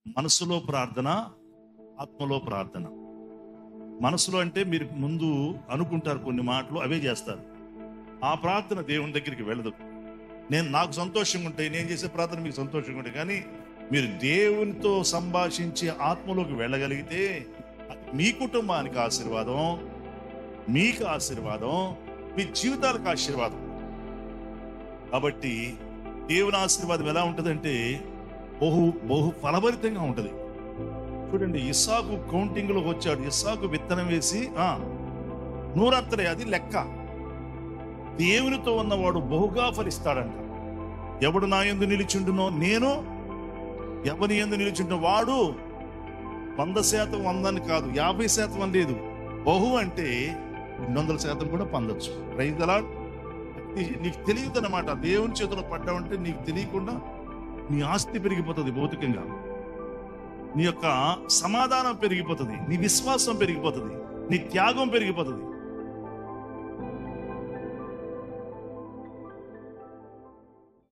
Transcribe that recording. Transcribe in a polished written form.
మనసులో ప్రార్థన, ఆత్మలో ప్రార్థన. మనసులో అంటే మీరు ముందు అనుకుంటారు కొన్ని మాటలు, అవే చేస్తారు. ఆ ప్రార్థన దేవుని దగ్గరికి వెళ్ళదు. నాకు సంతోషంగా ఉంటే నేను చేసే ప్రార్థన మీకు సంతోషంగా ఉంటాయి, కానీ మీరు దేవునితో సంభాషించి ఆత్మలోకి వెళ్ళగలిగితే మీ కుటుంబానికి ఆశీర్వాదం, మీకు ఆశీర్వాదం, మీ జీవితాలకు ఆశీర్వాదం. కాబట్టి దేవుని ఆశీర్వాదం ఎలా ఉంటుందంటే బహు ఫలభరితంగా ఉంటుంది. చూడండి, ఇస్సాకు కౌంటింగ్ లోకి వచ్చాడు. ఇస్సాకు విత్తనం వేసి నూరంతరే, అది లెక్క. దేవునితో ఉన్నవాడు బహుగా ఫలిస్తాడంట. ఎవడు నా యందు నిలిచిండునో నేను ఎవరి యందు నిలిచిండో వాడు 100% 100 కాదు, 50% అని లేదు. బహు అంటే 200% కూడా పొందొచ్చు. Praise the Lord. నీకు తెలియదు అన్నమాట. దేవుని చేతిలో పడ్డావంటే నీకు తెలియకుండా నీ ఆస్తి పెరిగిపోతుంది, భౌతికంగా నీ యొక్క సమాధానం పెరిగిపోతుంది, నీ విశ్వాసం పెరిగిపోతుంది, నీ త్యాగం పెరిగిపోతుంది.